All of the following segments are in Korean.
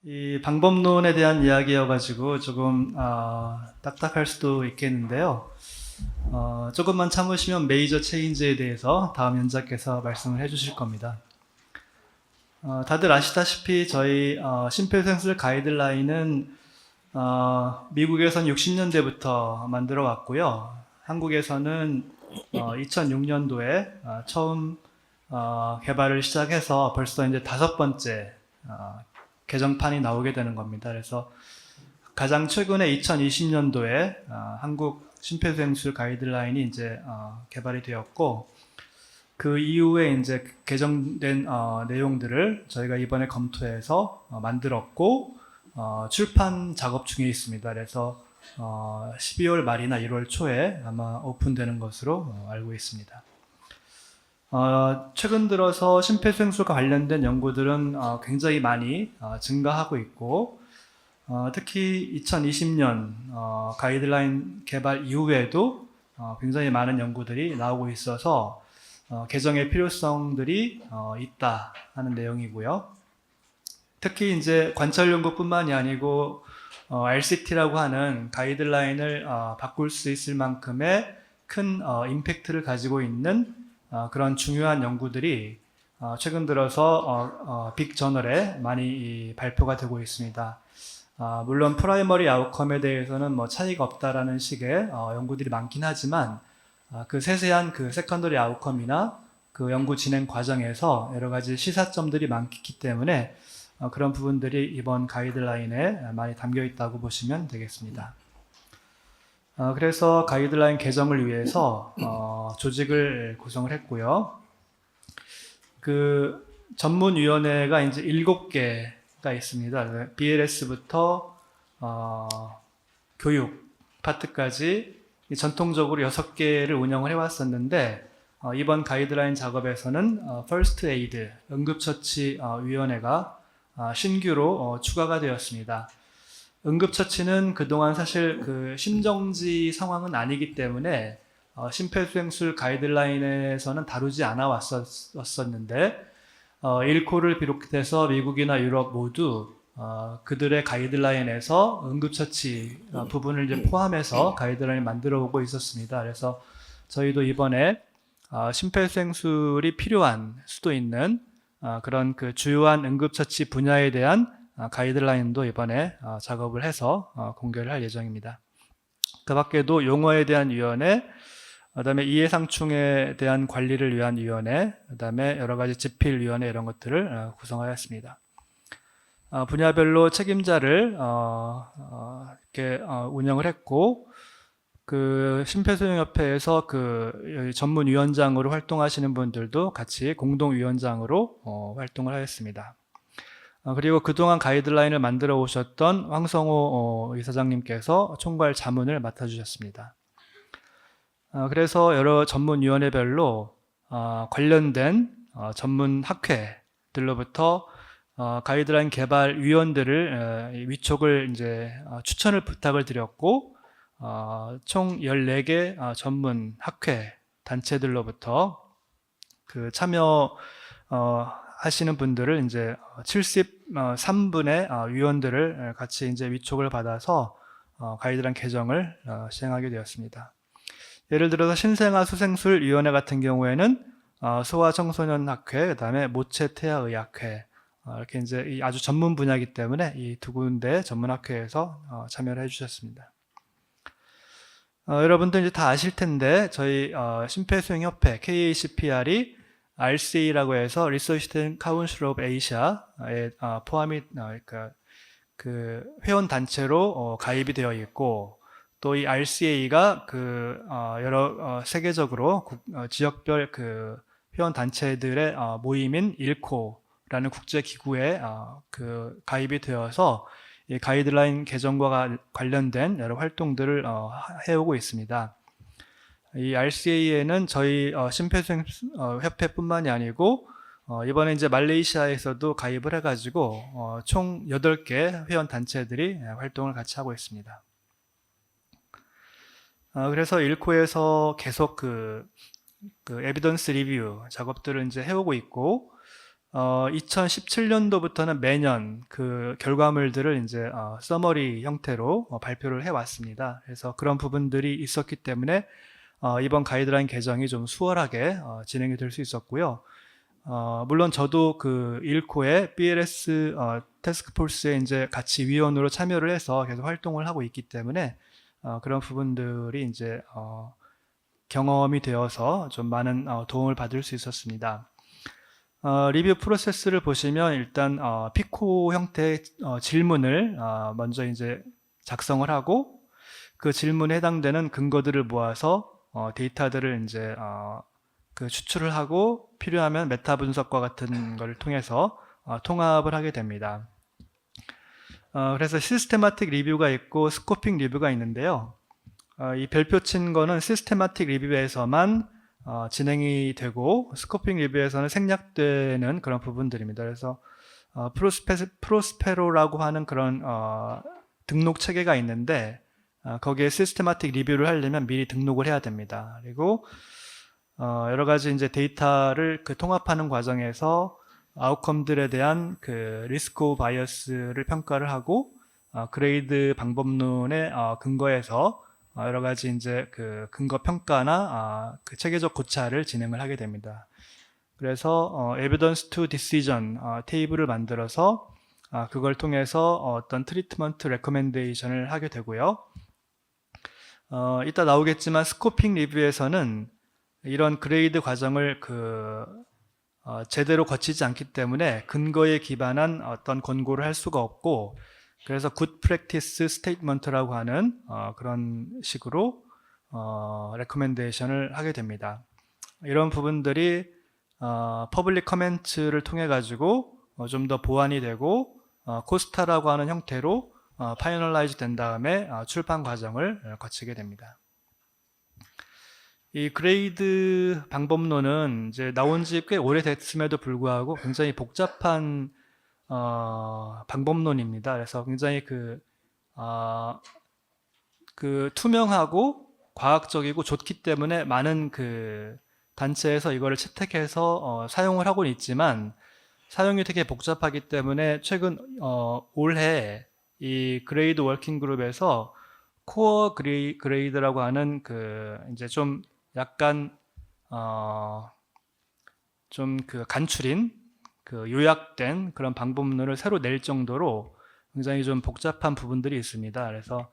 이 방법론에 대한 이야기여가지고 조금 딱딱할 수도 있겠는데요. 조금만 참으시면 메이저 체인지에 대해서 다음 연자께서 말씀을 해주실 겁니다. 다들 아시다시피 저희 심폐소생술 가이드라인은 미국에선 60년대부터 만들어 왔고요. 한국에서는 2006년도에 처음 개발을 시작해서 벌써 이제 5번째 개정판이 나오게 되는 겁니다. 그래서 가장 최근에 2020년도에 한국 심폐소생술 가이드라인이 이제 개발이 되었고, 그 이후에 이제 개정된 내용들을 저희가 이번에 검토해서 만들었고 출판 작업 중에 있습니다. 그래서 12월 말이나 1월 초에 아마 오픈되는 것으로 알고 있습니다. 최근 들어서 심폐소생술과 관련된 연구들은 굉장히 많이 증가하고 있고, 특히 2020년 가이드라인 개발 이후에도 굉장히 많은 연구들이 나오고 있어서 개정의 필요성들이 있다 하는 내용이고요. 특히 이제 관찰 연구뿐만이 아니고 RCT라고 하는 가이드라인을 바꿀 수 있을 만큼의 큰 임팩트를 가지고 있는 그런 중요한 연구들이 최근 들어서 빅 저널에 많이 발표가 되고 있습니다. 물론 프라이머리 아웃컴에 대해서는 뭐 차이가 없다라는 식의 연구들이 많긴 하지만 그 세세한 그 세컨더리 아웃컴이나 그 연구 진행 과정에서 여러 가지 시사점들이 많기 때문에 그런 부분들이 이번 가이드라인에 많이 담겨 있다고 보시면 되겠습니다. 그래서 가이드라인 개정을 위해서 조직을 구성을 했고요. 그 전문위원회가 이제 7개가 있습니다. BLS부터 교육 파트까지 전통적으로 6개를 운영을 해왔었는데 이번 가이드라인 작업에서는 퍼스트 에이드 응급처치 위원회가 신규로 추가가 되었습니다. 응급처치는 그동안 사실 그 심정지 상황은 아니기 때문에 심폐소생술 가이드라인에서는 다루지 않아 왔었는데 일코를 비롯해서 미국이나 유럽 모두 그들의 가이드라인에서 응급처치 부분을 이제 포함해서 가이드라인을 만들어 오고 있었습니다. 그래서 저희도 이번에 심폐소생술이 필요한 수도 있는 그런 그 주요한 응급처치 분야에 대한 가이드라인도 이번에 작업을 해서 공개를 할 예정입니다. 그 밖에도 용어에 대한 위원회, 그다음에 이해상충에 대한 관리를 위한 위원회, 그다음에 여러 가지 집필위원회 이런 것들을 구성하였습니다. 분야별로 책임자를 이렇게 운영을 했고, 그 심폐소생협회에서 그 전문위원장으로 활동하시는 분들도 같이 공동위원장으로 활동을 하였습니다. 그리고 그동안 가이드라인을 만들어 오셨던 황성호 이사장님께서 총괄 자문을 맡아주셨습니다. 그래서 여러 전문위원회별로 관련된 전문 학회들로부터 가이드라인 개발 위원들을 위촉을 이제 추천을 부탁을 드렸고 총 14개 전문 학회 단체들로부터 그 참여 하시는 분들을 이제 73분의 위원들을 같이 이제 위촉을 받아서 가이드라인 개정을 시행하게 되었습니다. 예를 들어서 신생아 수생술 위원회 같은 경우에는 소아청소년 학회, 그다음에 모체 태아의학회 이렇게 이제 아주 전문 분야이기 때문에 이 두 군데 전문 학회에서 참여를 해주셨습니다. 여러분들 이제 다 아실 텐데 저희 심폐소생협회 KACPR이 RCA라고 해서 Research Council of Asia에 포함이 그러니까 그 회원 단체로 가입이 되어 있고 또 이 RCA가 그 여러 세계적으로 지역별 그 회원 단체들의 모임인 일코라는 국제 기구에 그 가입이 되어서 이 가이드라인 개정과 관련된 여러 활동들을 해오고 있습니다. 이 RCA에는 저희 심폐소생협회뿐만이 아니고 이번에 이제 말레이시아에서도 가입을 해가지고 총 8개 회원 단체들이 활동을 같이 하고 있습니다. 그래서 일코에서 계속 그 에비던스 리뷰 작업들을 이제 해오고 있고 2017년도부터는 매년 그 결과물들을 이제 서머리 형태로 발표를 해 왔습니다. 그래서 그런 부분들이 있었기 때문에 이번 가이드라인 개정이 좀 수월하게 진행이 될 수 있었고요. 물론 저도 그 일코의 BLS 태스크포스에 이제 같이 위원으로 참여를 해서 계속 활동을 하고 있기 때문에 그런 부분들이 이제 경험이 되어서 좀 많은 도움을 받을 수 있었습니다. 리뷰 프로세스를 보시면 일단 피코 형태의 질문을 먼저 이제 작성을 하고 그 질문에 해당되는 근거들을 모아서 데이터들을 이제 그 추출을 하고 필요하면 메타 분석과 같은 걸 통해서 통합을 하게 됩니다. 그래서 시스테마틱 리뷰가 있고 스코핑 리뷰가 있는데요. 이 별표 친 거는 시스테마틱 리뷰에서만 진행이 되고 스코핑 리뷰에서는 생략되는 그런 부분들입니다. 그래서 프로스페로라고 하는 그런 등록 체계가 있는데 거기에 시스테마틱 리뷰를 하려면 미리 등록을 해야 됩니다. 그리고 여러 가지 이제 데이터를 그 통합하는 과정에서 아웃컴들에 대한 그 리스크 오브 바이어스를 평가를 하고 그레이드 방법론의 근거에서 여러 가지 이제 그 근거 평가나 그 체계적 고찰을 진행을 하게 됩니다. 그래서 evidence to decision 테이블을 만들어서 그걸 통해서 어떤 트리트먼트 레코멘데이션을 하게 되고요. 이따 나오겠지만 스코핑 리뷰에서는 이런 그레이드 과정을 제대로 거치지 않기 때문에 근거에 기반한 어떤 권고를 할 수가 없고, 그래서 good practice statement라고 하는 그런 식으로 레코멘데이션을 하게 됩니다. 이런 부분들이 퍼블릭 커멘트를 통해 가지고 좀 더 보완이 되고 코스타라고 하는 형태로 파이널라이즈 된 다음에 출판 과정을 거치게 됩니다. 이 그레이드 방법론은 이제 나온 지 꽤 오래됐음에도 불구하고 굉장히 복잡한 방법론입니다. 그래서 굉장히 그 투명하고 과학적이고 좋기 때문에 많은 그 단체에서 이거를 채택해서 사용을 하고는 있지만 사용이 되게 복잡하기 때문에 최근 올해 이 그레이드 워킹 그룹에서 코어 그레이드라고 하는 그 이제 좀 약간 좀 그 간추린 그 요약된 그런 방법론을 새로 낼 정도로 굉장히 좀 복잡한 부분들이 있습니다. 그래서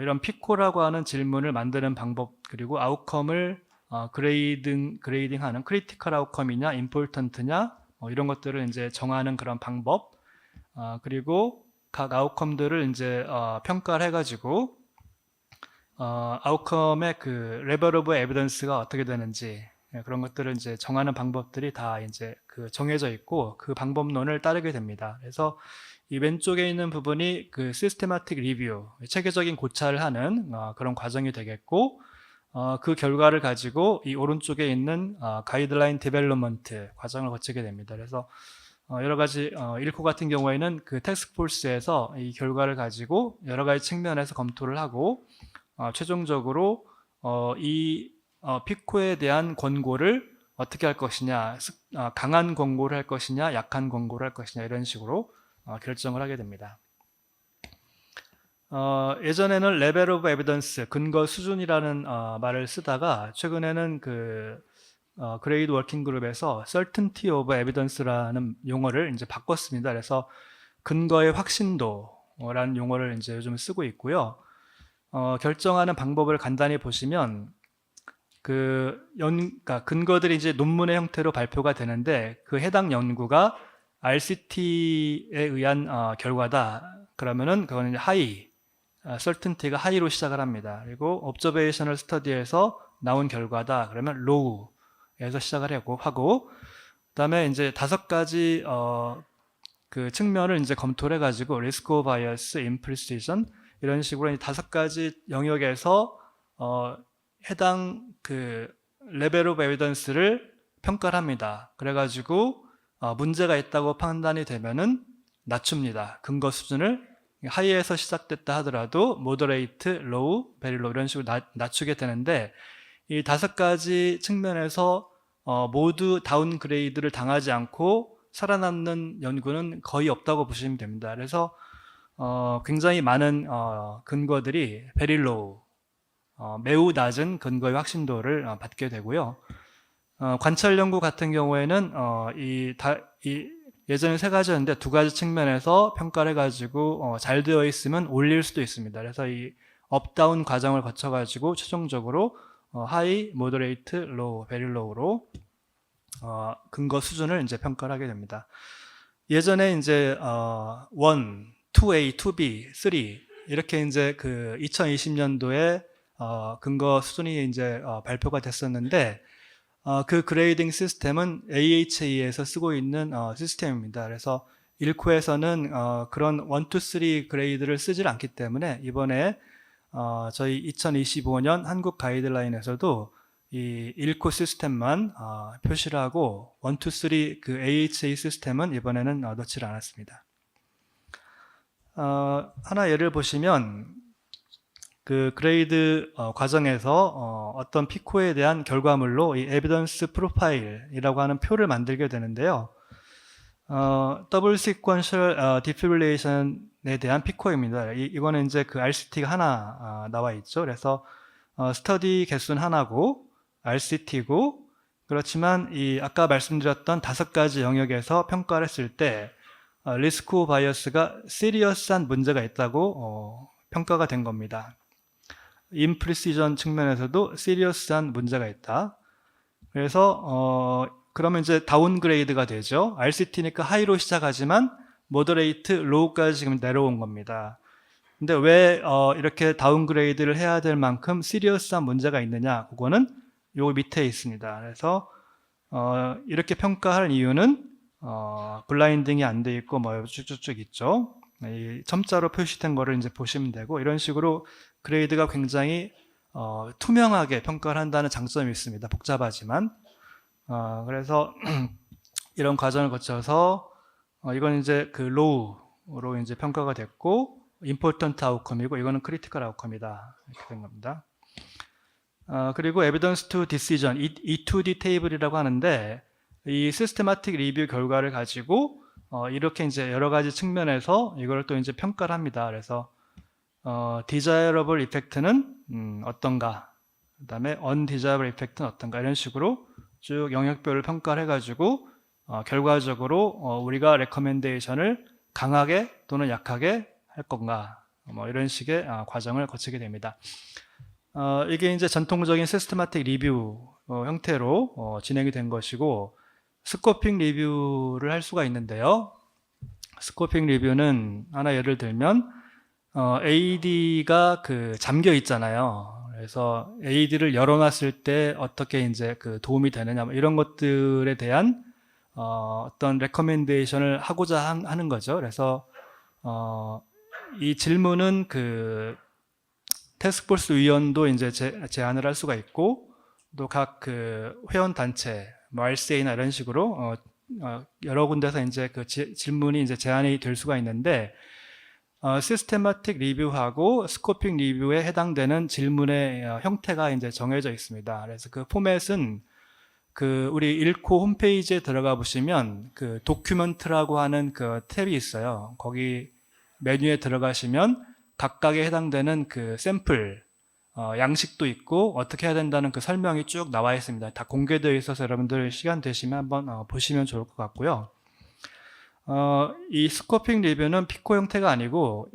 이런 피코라고 하는 질문을 만드는 방법, 그리고 아웃컴을 그레이딩하는 크리티컬 아웃컴이냐, 임포턴트냐, 이런 것들을 이제 정하는 그런 방법, 그리고 각 아웃컴들을 이제 평가를 해가지고 아웃컴의 그 레벨 오브 에비던스가 어떻게 되는지 그런 것들을 이제 정하는 방법들이 다 이제 그 정해져 있고 그 방법론을 따르게 됩니다. 그래서 이 왼쪽에 있는 부분이 그 시스테마틱 리뷰, 체계적인 고찰을 하는 그런 과정이 되겠고, 그 결과를 가지고 이 오른쪽에 있는 가이드라인 디벨롭먼트 과정을 거치게 됩니다. 그래서 여러 가지 일코 같은 경우에는 그 태스크포스에서 이 결과를 가지고 여러 가지 측면에서 검토를 하고 최종적으로 이 피코에 대한 권고를 어떻게 할 것이냐, 강한 권고를 할 것이냐, 약한 권고를 할 것이냐, 이런 식으로 결정을 하게 됩니다. 예전에는 레벨 오브 에비던스, 근거 수준이라는 말을 쓰다가 최근에는 그 그레이드 워킹 그룹에서 certainty of evidence라는 용어를 이제 바꿨습니다. 그래서 근거의 확신도라는 용어를 이제 요즘 쓰고 있고요. 결정하는 방법을 간단히 보시면 그러니까 근거들이 이제 논문의 형태로 발표가 되는데 그 해당 연구가 RCT에 의한 결과다. 그러면은 그거는 하이, certainty가 하이로 시작을 합니다. 그리고 observational study에서 나온 결과다. 그러면 low에서 시작을 하고 그다음에 이제 5가지 그 측면을 이제 검토를 해가지고 risk of bias, imprecision 이런 식으로 5가지 영역에서 해당 그 레벨 오브 에비던스를 평가를 합니다. 그래가지고 문제가 있다고 판단이 되면은 낮춥니다. 근거 수준을 하이에서 시작됐다 하더라도 모더레이트, 로우, 베리 로우 이런 식으로 낮추게 되는데 이 5가지 측면에서 모두 다운그레이드를 당하지 않고 살아남는 연구는 거의 없다고 보시면 됩니다. 그래서 굉장히 많은 근거들이 very low, 매우 낮은 근거의 확신도를 받게 되고요. 관찰 연구 같은 경우에는 예전에 세 가지였는데 두 가지 측면에서 평가를 해가지고 잘 되어 있으면 올릴 수도 있습니다. 그래서 이 업다운 과정을 거쳐가지고 최종적으로 하이, 모더레이트, 로우, 베리 로우로 근거 수준을 이제 평가를 하게 됩니다. 예전에 이제 1, 2A, 2B, 3 이렇게 이제 그 2020년도에 근거 수준이 이제 발표가 됐었는데 그 그레이딩 시스템은 AHA에서 쓰고 있는 시스템입니다. 그래서 1코에서는 그런 1, 2, 3 그레이드를 쓰질 않기 때문에 이번에 저희 2025년 한국 가이드라인에서도 이 1코 시스템만 표시를 하고 1, 2, 3 그 AHA 시스템은 이번에는 넣지를 않았습니다. 하나 예를 보시면 그 그레이드 과정에서 어떤 피코에 대한 결과물로 이 에비던스 프로파일이라고 하는 표를 만들게 되는데요. 더블 시퀀셜 디피브릴레이션에 대한 피코입니다. 이거는 이제 그 RCT가 하나 나와 있죠. 그래서 스터디 개수는 하나고 RCT고, 그렇지만 이 아까 말씀드렸던 5가지 영역에서 평가를 했을 때 리스크 오브 바이어스가 시리어스한 문제가 있다고 평가가 된 겁니다. 임프리시전 측면에서도 시리어스한 문제가 있다. 그래서 그러면 이제 다운그레이드가 되죠. RCT니까 하이로 시작하지만 모더레이트, 로우까지 지금 내려온 겁니다. 근데 왜 이렇게 다운그레이드를 해야 될 만큼 시리어스한 문제가 있느냐? 그거는 요 밑에 있습니다. 그래서 이렇게 평가할 이유는 블라인딩이 안 돼 있고 뭐 쭉쭉쭉 있죠. 이 첨자로 표시된 거를 이제 보시면 되고, 이런 식으로 그레이드가 굉장히 투명하게 평가를 한다는 장점이 있습니다. 복잡하지만 그래서 이런 과정을 거쳐서 이건 이제 그 로우로 이제 평가가 됐고, important outcome이고 이거는 critical outcome이다 이렇게 된 겁니다. 그리고 evidence to decision, E2D 테이블이라고 하는데 이 systematic review 결과를 가지고 이렇게 이제 여러 가지 측면에서 이걸 또 이제 평가를 합니다. 그래서 desirable effect는 어떤가, 그 다음에 undesirable effect는 어떤가, 이런 식으로 쭉 영역별을 평가를 해가지고 결과적으로 우리가 recommendation을 강하게 또는 약하게 할 건가, 뭐 이런 식의 과정을 거치게 됩니다. 이게 이제 전통적인 시스테마틱 리뷰 형태로 진행이 된 것이고, 스코핑 리뷰를 할 수가 있는데요. 스코핑 리뷰는 하나 예를 들면 AED가 그 잠겨 있잖아요. 그래서 AED를 열어놨을 때 어떻게 이제 그 도움이 되느냐, 뭐 이런 것들에 대한 어떤 레커멘데이션을 하고자 하는 거죠. 그래서 이 질문은 그 태스크포스 위원도 이제 제안을 할 수가 있고, 또 각 그 회원 단체, 뭐 RCA나 이런 식으로 여러 군데서 이제 그 질문이 이제 제안이 될 수가 있는데, 시스테마틱 리뷰하고 스코핑 리뷰에 해당되는 질문의 형태가 이제 정해져 있습니다. 그래서 그 포맷은 그 우리 일코 홈페이지에 들어가 보시면 그 도큐먼트라고 하는 그 탭이 있어요. 거기 메뉴에 들어가시면 각각에 해당되는 그 샘플 양식도 있고 어떻게 해야 된다는 그 설명이 쭉 나와 있습니다. 다 공개되어 있어서 여러분들 시간 되시면 한번 보시면 좋을 것 같고요. 이 스코핑 리뷰는 피코 형태가 아니고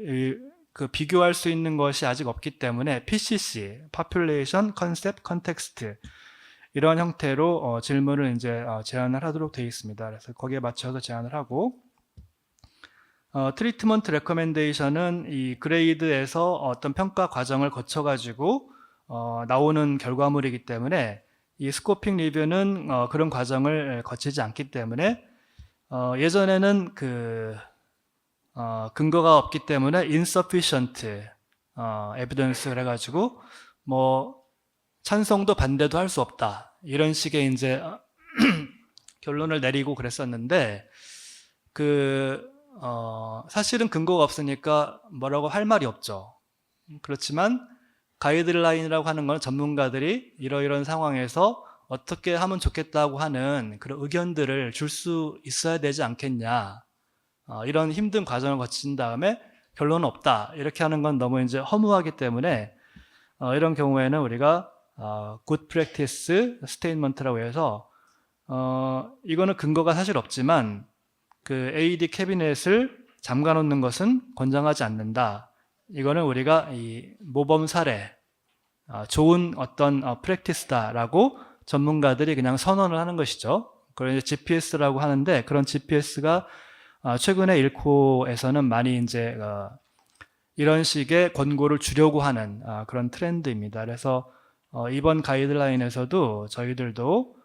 그 비교할 수 있는 것이 아직 없기 때문에 PCC, Population, Concept, Context 이런 형태로 질문을 이제 제안을 하도록 되어 있습니다. 그래서 거기에 맞춰서 제안을 하고, 트리트먼트 레커멘데이션은 이 그레이드에서 어떤 평가 과정을 거쳐 가지고 나오는 결과물이기 때문에 이 스코핑 리뷰는 그런 과정을 거치지 않기 때문에 예전에는 그 근거가 없기 때문에 insufficient evidence를 해가지고 뭐 찬성도 반대도 할 수 없다 이런 식의 이제 결론을 내리고 그랬었는데, 그 사실은 근거가 없으니까 뭐라고 할 말이 없죠. 그렇지만 가이드라인이라고 하는 건 전문가들이 이러이러한 상황에서 어떻게 하면 좋겠다고 하는 그런 의견들을 줄 수 있어야 되지 않겠냐. 이런 힘든 과정을 거친 다음에 결론은 없다. 이렇게 하는 건 너무 이제 허무하기 때문에 이런 경우에는 우리가 good practice statement라고 해서 이거는 근거가 사실 없지만 그 AED 캐비넷을 잠가 놓는 것은 권장하지 않는다. 이거는 우리가 이 모범 사례, 좋은 어떤 프랙티스다라고 전문가들이 그냥 선언을 하는 것이죠. 그걸 이제 GPS라고 하는데 그런 GPS가 최근에 일코에서는 많이 이제 이런 식의 권고를 주려고 하는 그런 트렌드입니다. 그래서 이번 가이드라인에서도 저희들도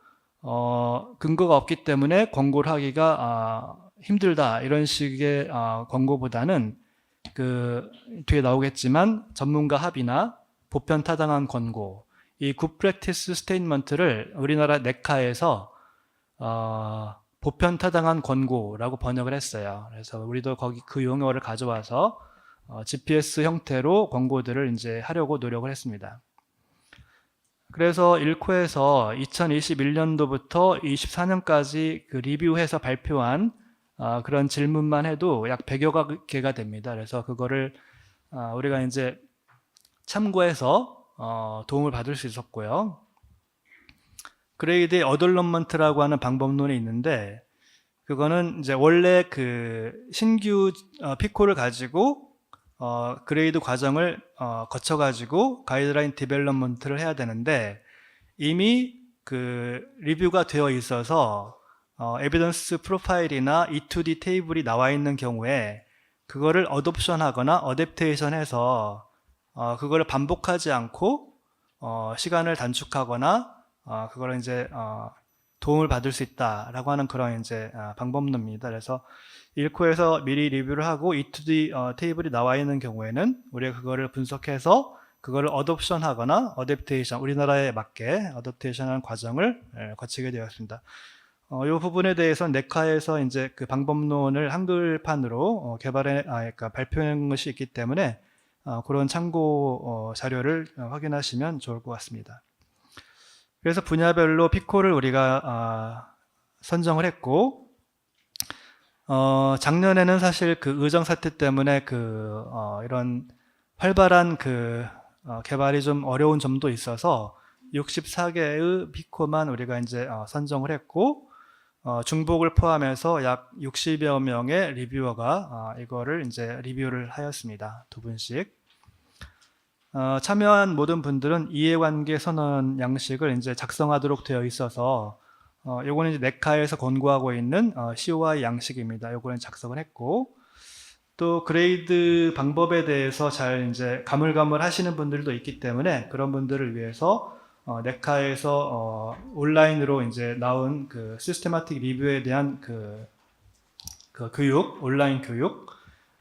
근거가 없기 때문에 권고를 하기가 힘들다 이런 식의 권고보다는 그 뒤에 나오겠지만 전문가 합의나 보편타당한 권고, 이 Good Practice Statement를 우리나라 네카에서 보편타당한 권고라고 번역을 했어요. 그래서 우리도 거기 그 용어를 가져와서 GPS 형태로 권고들을 이제 하려고 노력을 했습니다. 그래서 1코에서 2021년도부터 24년까지 그 리뷰해서 발표한 그런 질문만 해도 약 100여 개가 됩니다. 그래서 그거를 우리가 이제 참고해서 도움을 받을 수 있었고요. 그레이드 어덜런먼트라고 하는 방법론이 있는데 그거는 이제 원래 그 신규 피코를 가지고 그레이드 과정을 거쳐가지고 가이드라인 디벨롭먼트를 해야 되는데 이미 그 리뷰가 되어 있어서 에비던스 프로파일이나 E2D 테이블이 나와 있는 경우에 그거를 어둠션 하거나 어댑테이션 해서 그거를 반복하지 않고 시간을 단축하거나 그거를 이제 도움을 받을 수 있다라고 하는 그런 이제 방법론입니다. 그래서 1코에서 미리 리뷰를 하고 E2D 테이블이 나와 있는 경우에는 우리가 그거를 분석해서 그거를 어둠션 하거나 어댑테이션, 우리나라에 맞게 어댑테이션 하는 과정을 거치게 되었습니다. 이 부분에 대해서는 네카에서 이제 그 방법론을 한글판으로 그러니까 발표한 것이 있기 때문에 그런 참고 자료를 확인하시면 좋을 것 같습니다. 그래서 분야별로 피코를 우리가 선정을 했고 작년에는 사실 그 의정 사태 때문에 그 이런 활발한 그 개발이 좀 어려운 점도 있어서 64개의 피코만 우리가 이제 선정을 했고 중복을 포함해서 약 60여 명의 리뷰어가 이거를 이제 리뷰를 하였습니다. 두 분씩. 참여한 모든 분들은 이해관계 선언 양식을 이제 작성하도록 되어 있어서 요거는 이제 네카에서 권고하고 있는 COI 양식입니다. 요거는 작성을 했고 또 그레이드 방법에 대해서 잘 이제 가물가물 하시는 분들도 있기 때문에 그런 분들을 위해서 네카에서 온라인으로 이제 나온 그 시스테마틱 리뷰에 대한 그 교육, 온라인 교육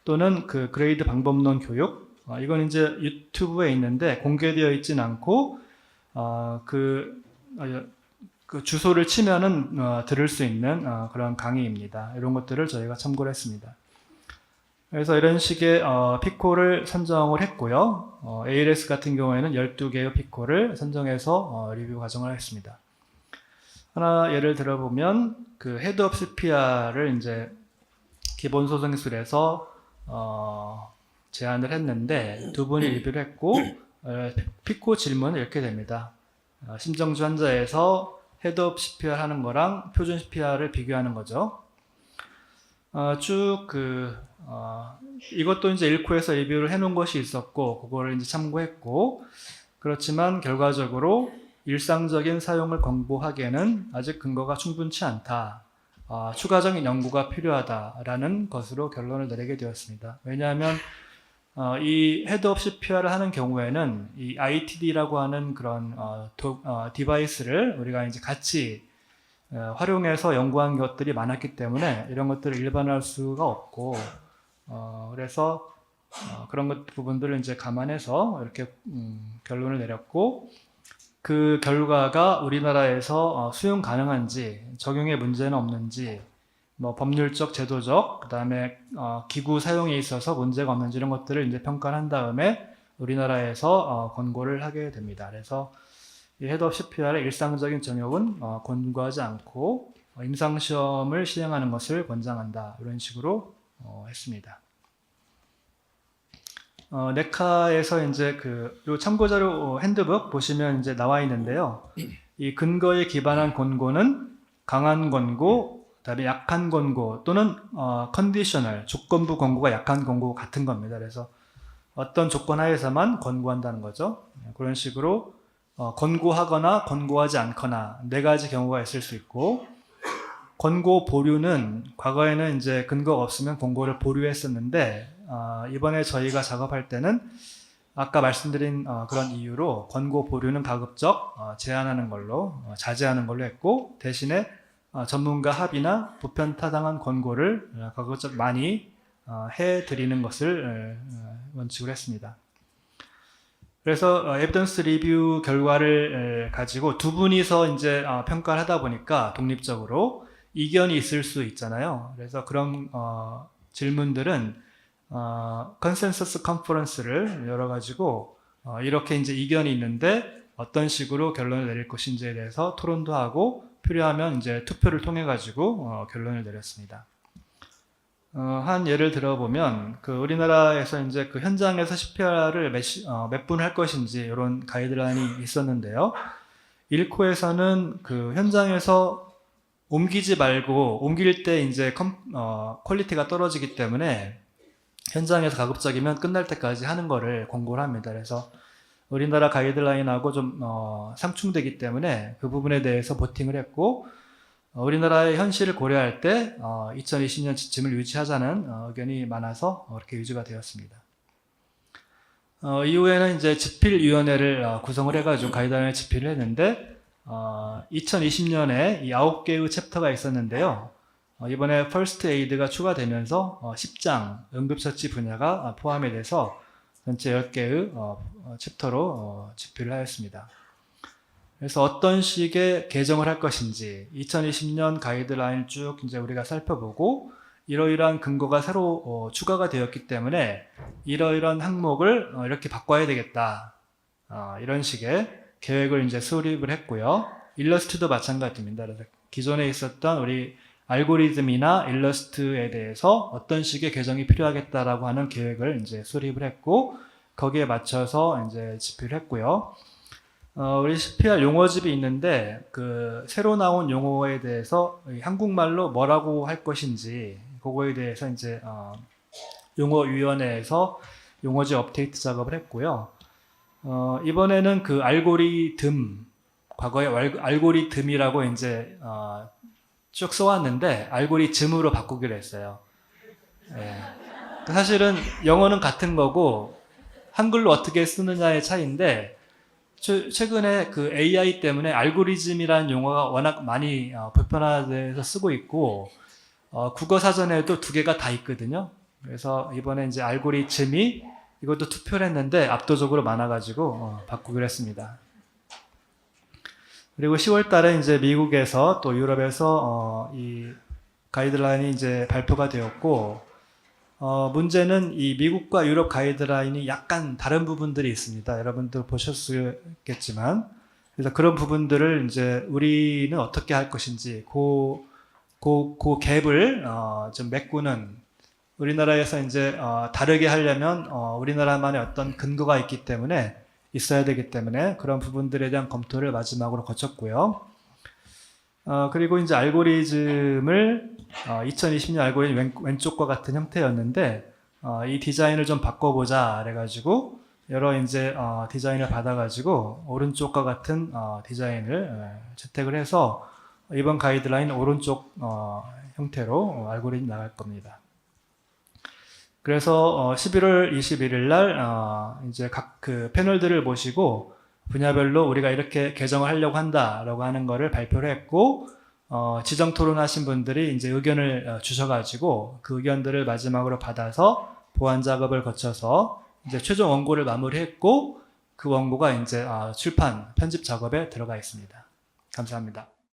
또는 그 그레이드 방법론 교육 이건 이제 유튜브에 있는데 공개되어 있진 않고 그 주소를 치면은 들을 수 있는 그런 강의입니다. 이런 것들을 저희가 참고를 했습니다. 그래서 이런 식의 피코를 선정을 했고요. ALS 같은 경우에는 12개의 피코를 선정해서 리뷰 과정을 했습니다. 하나 예를 들어보면 그 헤드 업 CPR을 이제 기본 소생술에서 제안을 했는데 두 분이 리뷰를 했고 피코 질문은 이렇게 됩니다. 심정지 환자에서 헤드업 CPR 하는 거랑 표준 CPR을 비교하는 거죠. 이것도 이제 1코에서 리뷰를 해놓은 것이 있었고, 그거를 이제 참고했고, 그렇지만 결과적으로 일상적인 사용을 권고하기에는 아직 근거가 충분치 않다. 추가적인 연구가 필요하다라는 것으로 결론을 내리게 되었습니다. 왜냐하면 이 헤드업 CPR을 하는 경우에는 이 ITD라고 하는 그런 디바이스를 우리가 이제 같이 활용해서 연구한 것들이 많았기 때문에 이런 것들을 일반화할 수가 없고 그래서 그런 부분들을 이제 감안해서 이렇게 결론을 내렸고 그 결과가 우리나라에서 수용 가능한지 적용에 문제는 없는지 뭐 법률적, 제도적, 그 다음에 기구 사용에 있어서 문제가 없는지 이런 것들을 이제 평가한 다음에 우리나라에서 권고를 하게 됩니다. 그래서 이 Head of CPR의 일상적인 정역은 권고하지 않고 임상시험을 시행하는 것을 권장한다. 이런 식으로 했습니다. 네카에서 이제 요 참고자료 핸드북 보시면 이제 나와 있는데요. 이 근거에 기반한 권고는 강한 권고, 그다음에 약한 권고 또는 컨디셔널 조건부 권고가 약한 권고 같은 겁니다. 그래서 어떤 조건 하에서만 권고한다는 거죠. 그런 식으로 권고하거나 권고하지 않거나 네 가지 경우가 있을 수 있고, 권고 보류는 과거에는 이제 근거가 없으면 권고를 보류했었는데 이번에 저희가 작업할 때는 아까 말씀드린 그런 이유로 권고 보류는 가급적 제한하는 걸로 자제하는 걸로 했고, 대신에 전문가 합의나 보편타당한 권고를 가급적 많이 해드리는 것을 원칙으로 했습니다. 그래서 에비던스 리뷰 결과를 가지고 두 분이서 이제 평가를 하다 보니까 독립적으로 이견이 있을 수 있잖아요. 그래서 그런 질문들은 컨센서스 컨퍼런스를 열어가지고 이렇게 이제 이견이 있는데 어떤 식으로 결론을 내릴 것인지에 대해서 토론도 하고 필요하면 이제 투표를 통해 가지고 결론을 내렸습니다. 한 예를 들어보면 우리나라에서 이제 현장에서 CPR을 몇 분 할 것인지 이런 가이드라인이 있었는데요. 1코에서는 현장에서 옮기지 말고 옮길 때 이제 퀄리티가 떨어지기 때문에 현장에서 가급적이면 끝날 때까지 하는 거를 권고를 합니다. 그래서 우리나라 가이드라인하고 좀 상충되기 때문에 그 부분에 대해서 보팅을 했고, 우리나라의 현실을 고려할 때 2020년 지침을 유지하자는 의견이 많아서 그렇게 유지가 되었습니다. 이후에는 이제 집필위원회를 구성을 해가지고 가이드라인을 집필을 했는데 2020년에 이 9개의 챕터가 있었는데요. 이번에 퍼스트 에이드가 추가되면서 10장 응급처치 분야가 포함이 돼서 전체 10개의 챕터로 집필을 하였습니다. 그래서 어떤 식의 개정을 할 것인지 2020년 가이드라인을 쭉 이제 우리가 살펴보고, 이러이러한 근거가 새로 추가가 되었기 때문에 이러이러한 항목을 이렇게 바꿔야 되겠다. 이런 식의 계획을 이제 수립을 했고요. 일러스트도 마찬가지입니다. 그래서 기존에 있었던 우리 알고리즘이나 일러스트에 대해서 어떤 식의 개정이 필요하겠다라고 하는 계획을 이제 수립을 했고, 거기에 맞춰서 이제 집필을 했고요. 우리 CPR 용어집이 있는데 새로 나온 용어에 대해서 한국말로 뭐라고 할 것인지 그거에 대해서 이제 용어위원회에서 용어집 업데이트 작업을 했고요. 이번에는 알고리즘, 과거에 알고리즘이라고 이제 쭉 써왔는데 알고리즘으로 바꾸기로 했어요. 예. 사실은 영어는 같은 거고 한글로 어떻게 쓰느냐의 차이인데, 최근에 AI 때문에 알고리즘이라는 용어가 워낙 많이 보편화돼서 쓰고 있고, 국어 사전에도 2개가 다 있거든요. 그래서 이번에 이제 알고리즘이 이것도 투표를 했는데 압도적으로 많아가지고 바꾸기로 했습니다. 그리고 10월 달에 이제 미국에서 또 유럽에서 이 가이드라인이 이제 발표가 되었고, 문제는 이 미국과 유럽 가이드라인이 약간 다른 부분들이 있습니다. 여러분들 보셨겠지만, 그래서 그런 부분들을 이제 우리는 어떻게 할 것인지, 그 갭을 좀 메꾸는, 우리나라에서 이제 다르게 하려면 우리나라만의 어떤 근거가 있기 때문에 있어야 되기 때문에 그런 부분들에 대한 검토를 마지막으로 거쳤고요. 그리고 이제 알고리즘을 2020년 알고리즘 왼쪽과 같은 형태였는데 이 디자인을 좀 바꿔보자 그래가지고 여러 이제 디자인을 받아가지고 오른쪽과 같은 디자인을 채택을 해서 이번 가이드라인 오른쪽 형태로 알고리즘 나갈 겁니다. 그래서 11월 21일 날 이제 각 패널들을 모시고 분야별로 우리가 이렇게 개정을 하려고 한다라고 하는 거를 발표를 했고, 지정 토론하신 분들이 이제 의견을 주셔가지고 그 의견들을 마지막으로 받아서 보완 작업을 거쳐서 이제 최종 원고를 마무리했고, 그 원고가 이제 출판 편집 작업에 들어가 있습니다. 감사합니다.